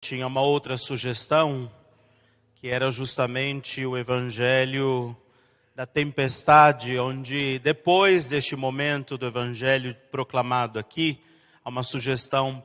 Tinha uma outra sugestão, que era justamente o evangelho da tempestade, onde depois deste momento do evangelho proclamado aqui, há uma sugestão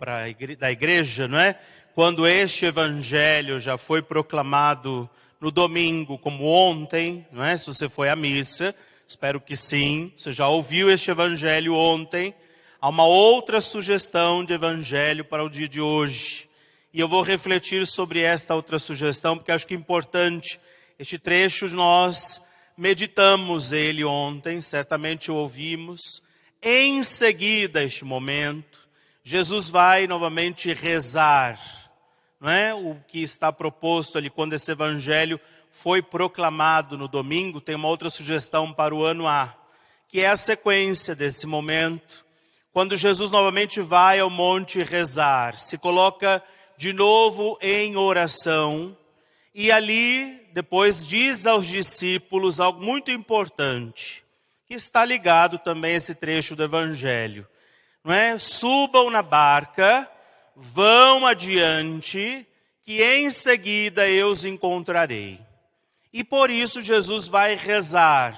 da igreja, não é? Quando este evangelho já foi proclamado no domingo, como ontem, não é? Se você foi à missa, espero que sim, você já ouviu este evangelho ontem, há uma outra sugestão de evangelho para o dia de hoje. E eu vou refletir sobre esta outra sugestão, porque acho que é importante. Este trecho nós meditamos ele ontem, certamente o ouvimos. Em seguida a este momento, Jesus vai novamente rezar, não é? O que está proposto ali quando esse evangelho foi proclamado no domingo. Tem uma outra sugestão para o ano A, que é a sequência desse momento, quando Jesus novamente vai ao monte rezar, se coloca de novo em oração, e ali depois diz aos discípulos algo muito importante, que está ligado também a esse trecho do evangelho, não é? Subam na barca, vão adiante, que em seguida eu os encontrarei. E por isso Jesus vai rezar,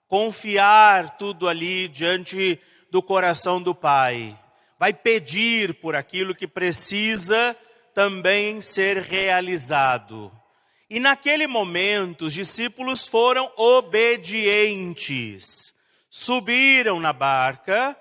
confiar tudo ali diante do coração do Pai. Vai pedir por aquilo que precisa também ser realizado. E naquele momento os discípulos foram obedientes. Subiram na barca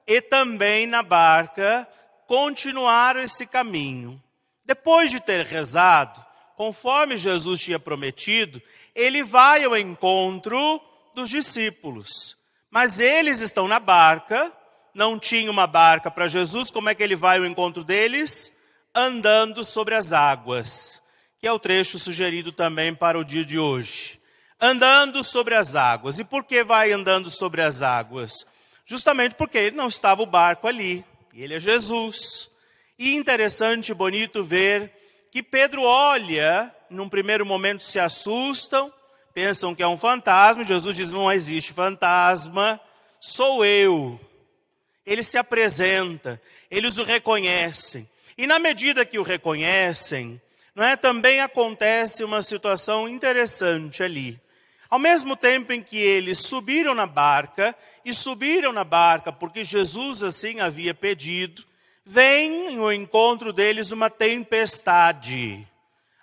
e também na barca continuaram esse caminho. Depois de ter rezado, conforme Jesus tinha prometido, ele vai ao encontro dos discípulos. Mas eles estão na barca. Não tinha uma barca para Jesus, como é que ele vai ao encontro deles? Andando sobre as águas, que é o trecho sugerido também para o dia de hoje. Andando sobre as águas. E por que vai andando sobre as águas? Justamente porque não estava o barco ali, e ele é Jesus. E interessante e bonito ver que Pedro olha, num primeiro momento se assustam, pensam que é um fantasma. Jesus diz: não existe fantasma, sou eu. Ele se apresenta, eles o reconhecem. E na medida que o reconhecem, não é, também acontece uma situação interessante ali. Ao mesmo tempo em que eles subiram na barca, e subiram na barca porque Jesus assim havia pedido, vem ao encontro deles uma tempestade.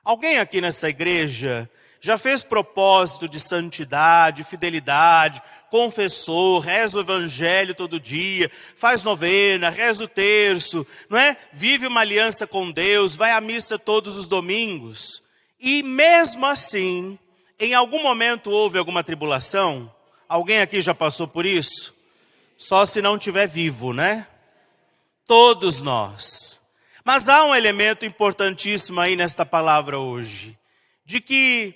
Alguém aqui nessa igreja já fez propósito de santidade, fidelidade, confessou, reza o evangelho todo dia, faz novena, reza o terço, não é? Vive uma aliança com Deus, vai à missa todos os domingos. E mesmo assim, em algum momento houve alguma tribulação? Alguém aqui já passou por isso? Só se não estiver vivo, né? Todos nós. Mas há um elemento importantíssimo aí nesta palavra hoje, de que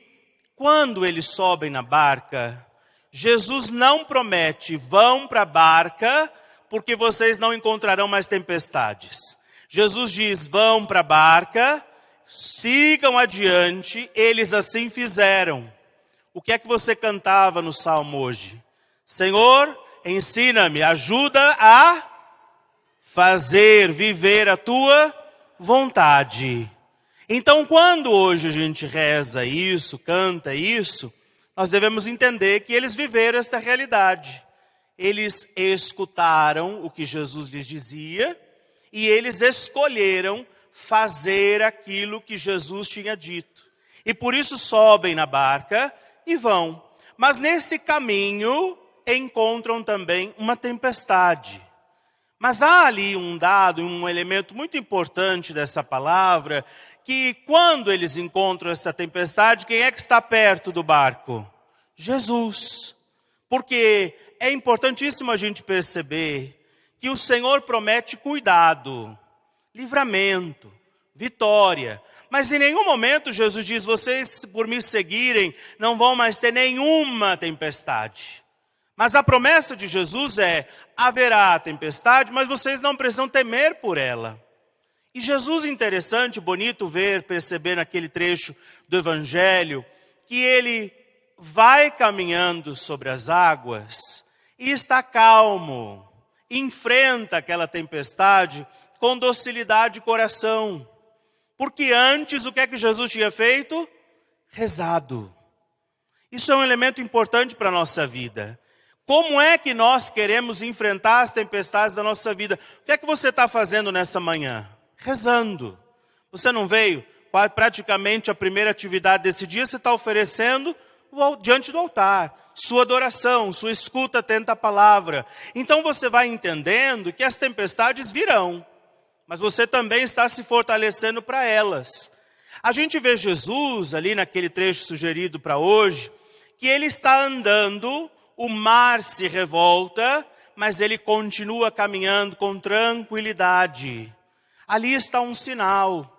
quando eles sobem na barca, Jesus não promete: vão para a barca, porque vocês não encontrarão mais tempestades. Jesus diz: vão para a barca, sigam adiante. Eles assim fizeram. O que é que você cantava no salmo hoje? Senhor, ensina-me, ajuda a fazer, viver a tua vontade. Então, quando hoje a gente reza isso, canta isso, nós devemos entender que eles viveram esta realidade. Eles escutaram o que Jesus lhes dizia e eles escolheram fazer aquilo que Jesus tinha dito. E por isso sobem na barca e vão. Mas nesse caminho encontram também uma tempestade. Mas há ali um dado, um elemento muito importante dessa palavra, que quando eles encontram essa tempestade, quem é que está perto do barco? Jesus. Porque é importantíssimo a gente perceber que o Senhor promete cuidado, livramento, vitória. Mas em nenhum momento Jesus diz: vocês por me seguirem não vão mais ter nenhuma tempestade. Mas a promessa de Jesus é: haverá tempestade, mas vocês não precisam temer por ela. E Jesus, interessante, bonito ver, perceber naquele trecho do Evangelho, que ele vai caminhando sobre as águas e está calmo, enfrenta aquela tempestade com docilidade de coração. Porque antes, o que é que Jesus tinha feito? Rezado. Isso é um elemento importante para a nossa vida. Como é que nós queremos enfrentar as tempestades da nossa vida? O que é que você está fazendo nessa manhã? Rezando. Você não veio? Praticamente a primeira atividade desse dia você está oferecendo diante do altar. Sua adoração, sua escuta atenta à palavra. Então você vai entendendo que as tempestades virão. Mas você também está se fortalecendo para elas. A gente vê Jesus ali naquele trecho sugerido para hoje, que ele está andando, o mar se revolta, mas ele continua caminhando com tranquilidade. Ali está um sinal.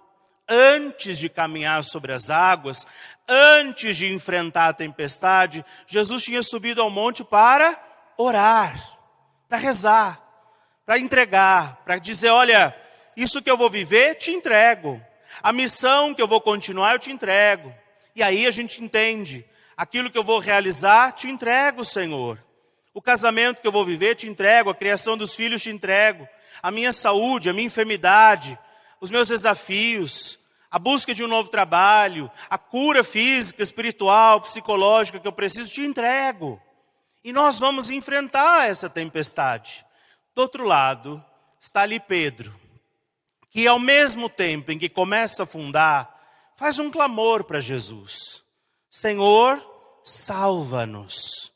Antes de caminhar sobre as águas, antes de enfrentar a tempestade, Jesus tinha subido ao monte para orar, para rezar, para entregar, para dizer, olha, isso que eu vou viver, te entrego. A missão que eu vou continuar, eu te entrego. E aí a gente entende, aquilo que eu vou realizar, te entrego, Senhor. O casamento que eu vou viver, te entrego. A criação dos filhos, te entrego. A minha saúde, a minha enfermidade, os meus desafios, a busca de um novo trabalho, a cura física, espiritual, psicológica que eu preciso, te entrego. E nós vamos enfrentar essa tempestade. Do outro lado, está ali Pedro, que ao mesmo tempo em que começa a afundar, faz um clamor para Jesus. Senhor, salva-nos.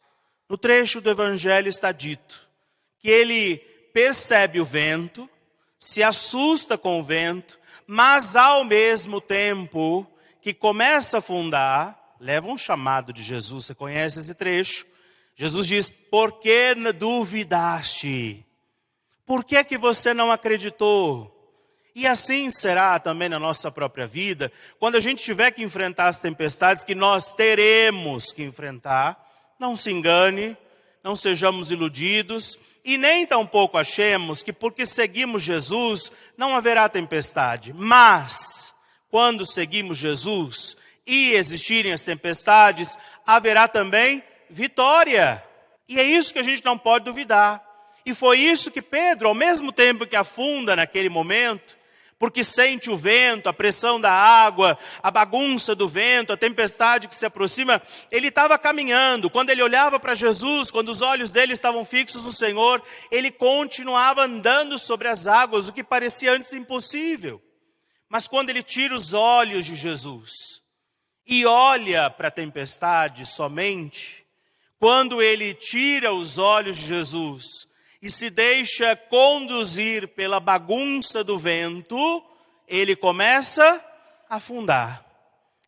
No trecho do Evangelho está dito que ele percebe o vento, se assusta com o vento, mas ao mesmo tempo que começa a afundar, leva um chamado de Jesus, você conhece esse trecho? Jesus diz, por que duvidaste? Por que que você não acreditou? E assim será também na nossa própria vida, quando a gente tiver que enfrentar as tempestades que nós teremos que enfrentar, não se engane, não sejamos iludidos, e nem tampouco achemos que porque seguimos Jesus, não haverá tempestade. Mas, quando seguimos Jesus e existirem as tempestades, haverá também vitória. E é isso que a gente não pode duvidar. E foi isso que Pedro, ao mesmo tempo que afunda naquele momento, porque sente o vento, a pressão da água, a bagunça do vento, a tempestade que se aproxima, ele estava caminhando. Quando ele olhava para Jesus, quando os olhos dele estavam fixos no Senhor, ele continuava andando sobre as águas, o que parecia antes impossível. Mas quando ele tira os olhos de Jesus e olha para a tempestade somente, quando ele tira os olhos de Jesus e se deixa conduzir pela bagunça do vento, ele começa a afundar.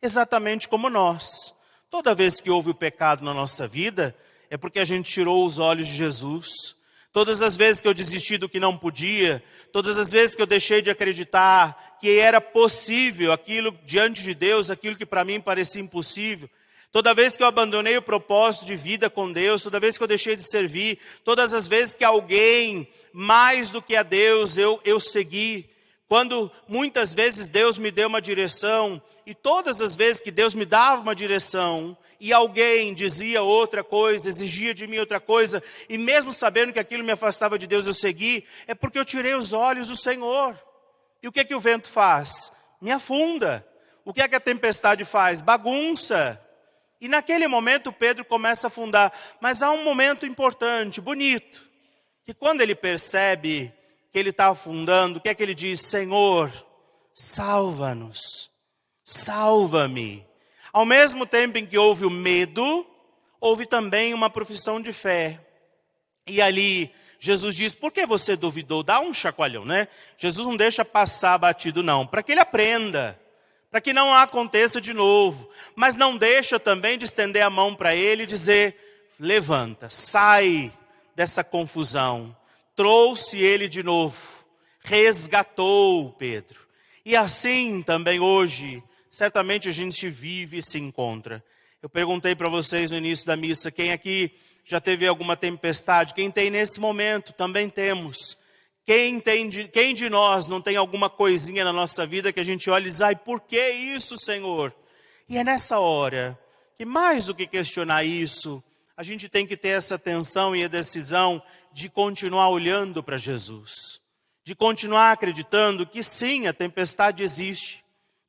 Exatamente como nós. Toda vez que houve o pecado na nossa vida, é porque a gente tirou os olhos de Jesus. Todas as vezes que eu desisti do que não podia, todas as vezes que eu deixei de acreditar que era possível aquilo diante de Deus, aquilo que para mim parecia impossível, toda vez que eu abandonei o propósito de vida com Deus, toda vez que eu deixei de servir, todas as vezes que alguém, mais do que a Deus, eu segui. Quando muitas vezes Deus me deu uma direção, e todas as vezes que Deus me dava uma direção, e alguém dizia outra coisa, exigia de mim outra coisa, e mesmo sabendo que aquilo me afastava de Deus, eu segui, é porque eu tirei os olhos do Senhor. E o que é que o vento faz? Me afunda. O que é que a tempestade faz? Bagunça. E naquele momento Pedro começa a afundar. Mas há um momento importante, bonito, que quando ele percebe que ele está afundando, o que é que ele diz? Senhor, salva-nos, salva-me. Ao mesmo tempo em que houve o medo, houve também uma profissão de fé. E ali Jesus diz, por que você duvidou? Dá um chacoalhão, né? Jesus não deixa passar batido não, para que ele aprenda. Para que não aconteça de novo, mas não deixa também de estender a mão para ele e dizer, levanta, sai dessa confusão. Trouxe ele de novo, resgatou Pedro. E assim também hoje, certamente a gente vive e se encontra. Eu perguntei para vocês no início da missa, quem aqui já teve alguma tempestade? Quem tem nesse momento? Também temos. Quem de nós não tem alguma coisinha na nossa vida que a gente olha e diz, ai, por que isso, Senhor? E é nessa hora que mais do que questionar isso, a gente tem que ter essa atenção e a decisão de continuar olhando para Jesus. De continuar acreditando que sim, a tempestade existe.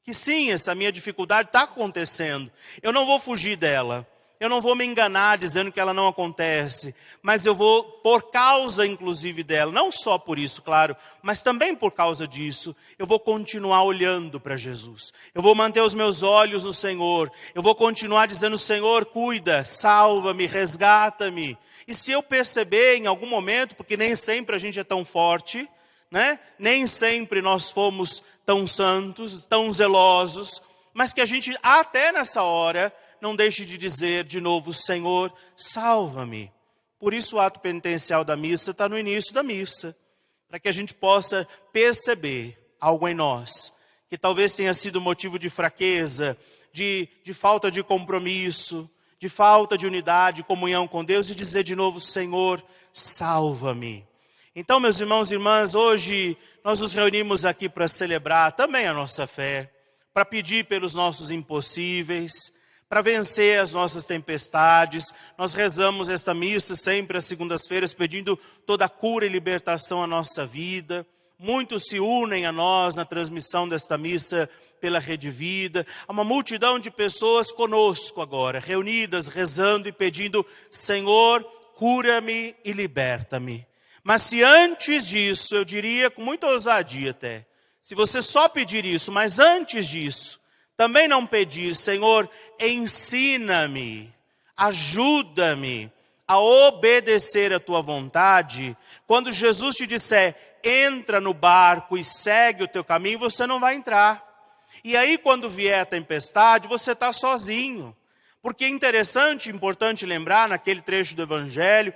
que sim, essa minha dificuldade está acontecendo. Eu não vou fugir dela. Eu não vou me enganar dizendo que ela não acontece. Mas eu vou, por causa inclusive dela, não só por isso, claro, mas também por causa disso, eu vou continuar olhando para Jesus. Eu vou manter os meus olhos no Senhor. Eu vou continuar dizendo, Senhor, cuida, salva-me, resgata-me. E se eu perceber em algum momento, porque nem sempre a gente é tão forte, né? Nem sempre nós fomos tão santos, tão zelosos, mas que a gente até nessa hora não deixe de dizer de novo, Senhor, salva-me. Por isso o ato penitencial da missa está no início da missa, para que a gente possa perceber algo em nós, que talvez tenha sido motivo de fraqueza, de falta de compromisso, de falta de unidade, comunhão com Deus, e dizer de novo, Senhor, salva-me. Então, meus irmãos e irmãs, hoje nós nos reunimos aqui para celebrar também a nossa fé, para pedir pelos nossos impossíveis, para vencer as nossas tempestades. Nós rezamos esta missa sempre às segundas-feiras, pedindo toda a cura e libertação à nossa vida. Muitos se unem a nós na transmissão desta missa pela Rede Vida. Há uma multidão de pessoas conosco agora, reunidas, rezando e pedindo, Senhor, cura-me e liberta-me. Mas se antes disso, eu diria com muita ousadia até, se você só pedir isso, mas antes disso, também não pedir, Senhor, ensina-me, ajuda-me a obedecer a tua vontade. Quando Jesus te disser, entra no barco e segue o teu caminho, você não vai entrar. E aí quando vier a tempestade, você está sozinho. Porque é interessante, importante lembrar naquele trecho do Evangelho,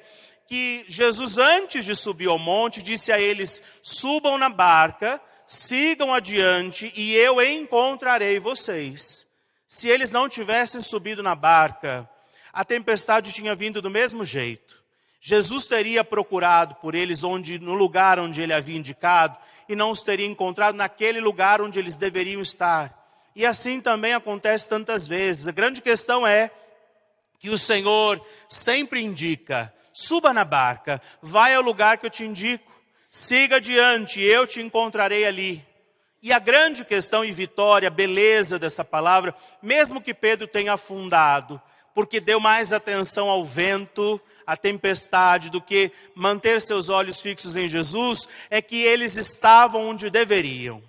que Jesus, antes de subir ao monte, disse a eles, subam na barca, sigam adiante e eu encontrarei vocês. Se eles não tivessem subido na barca, a tempestade tinha vindo do mesmo jeito. Jesus teria procurado por eles no lugar onde ele havia indicado e não os teria encontrado naquele lugar onde eles deveriam estar. E assim também acontece tantas vezes. A grande questão é que o Senhor sempre indica, suba na barca, vai ao lugar que eu te indico, siga adiante, eu te encontrarei ali. E a grande questão e vitória, beleza dessa palavra, mesmo que Pedro tenha afundado, porque deu mais atenção ao vento, à tempestade, do que manter seus olhos fixos em Jesus, é que eles estavam onde deveriam.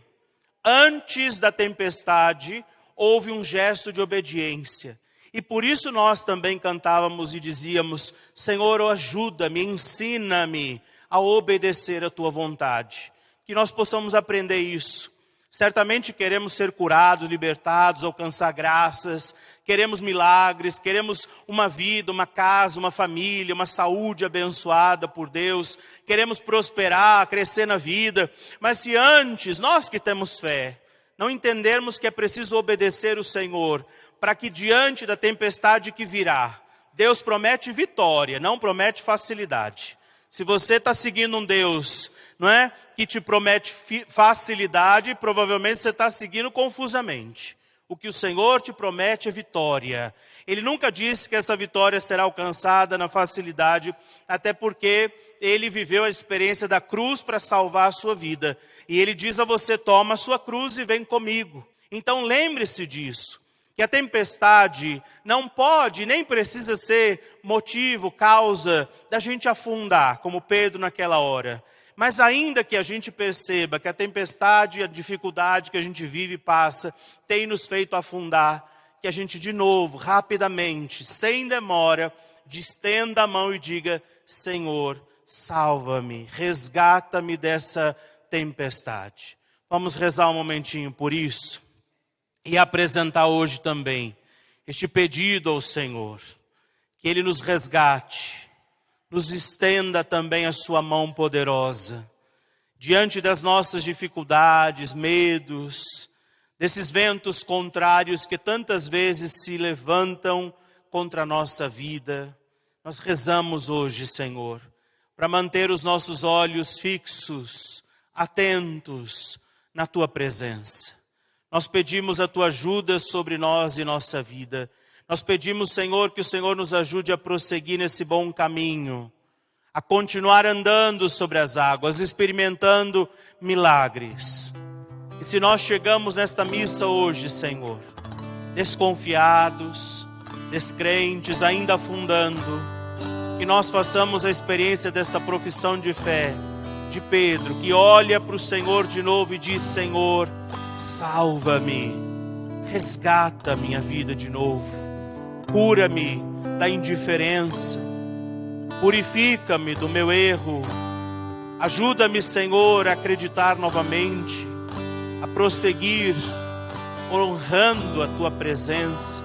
Antes da tempestade, houve um gesto de obediência. E por isso nós também cantávamos e dizíamos, Senhor, ajuda-me, ensina-me a obedecer a tua vontade. Que nós possamos aprender isso. Certamente queremos ser curados, libertados, alcançar graças, queremos milagres, queremos uma vida, uma casa, uma família, uma saúde abençoada por Deus, queremos prosperar, crescer na vida, mas se antes, nós que temos fé, não entendermos que é preciso obedecer o Senhor, para que diante da tempestade que virá, Deus promete vitória, não promete facilidade. Se você está seguindo um Deus, não é, que te promete facilidade, provavelmente você está seguindo confusamente. O que o Senhor te promete é vitória. Ele nunca disse que essa vitória será alcançada na facilidade, até porque ele viveu a experiência da cruz para salvar a sua vida. E ele diz a você, toma a sua cruz e vem comigo. Então lembre-se disso. Que a tempestade não pode, nem precisa ser motivo, causa da gente afundar, como Pedro naquela hora. Mas ainda que a gente perceba que a tempestade, a dificuldade que a gente vive e passa, tem nos feito afundar, que a gente de novo, rapidamente, sem demora, estenda a mão e diga, Senhor, salva-me, resgata-me dessa tempestade. Vamos rezar um momentinho por isso. E apresentar hoje também este pedido ao Senhor, que Ele nos resgate, nos estenda também a sua mão poderosa, diante das nossas dificuldades, medos, desses ventos contrários que tantas vezes se levantam contra a nossa vida. Nós rezamos hoje, Senhor, para manter os nossos olhos fixos, atentos na Tua presença. Nós pedimos a Tua ajuda sobre nós e nossa vida. Nós pedimos, Senhor, que o Senhor nos ajude a prosseguir nesse bom caminho, a continuar andando sobre as águas, experimentando milagres. E se nós chegamos nesta missa hoje, Senhor, desconfiados, descrentes, ainda afundando, que nós façamos a experiência desta profissão de fé de Pedro, que olha para o Senhor de novo e diz: Senhor, salva-me, resgata a minha vida de novo, cura-me da indiferença, purifica-me do meu erro, ajuda-me, Senhor, a acreditar novamente, a prosseguir, honrando a Tua presença,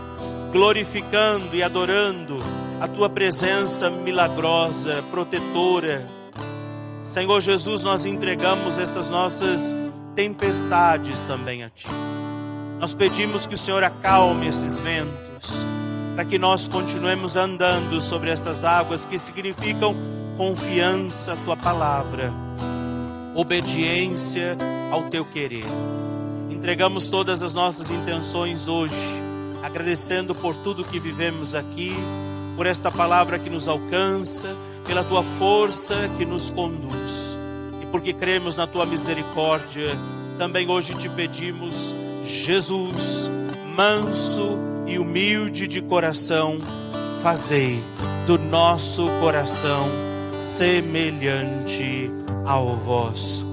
glorificando e adorando a Tua presença milagrosa, protetora. Senhor Jesus, nós entregamos essas nossas tempestades também a Ti. Nós pedimos que o Senhor acalme esses ventos, para que nós continuemos andando sobre essas águas que significam confiança à Tua palavra, obediência ao Teu querer. Entregamos todas as nossas intenções hoje, agradecendo por tudo que vivemos aqui, por esta palavra que nos alcança, pela Tua força que nos conduz. E porque cremos na Tua misericórdia, também hoje te pedimos, Jesus, manso e humilde de coração, fazei do nosso coração semelhante ao vosso.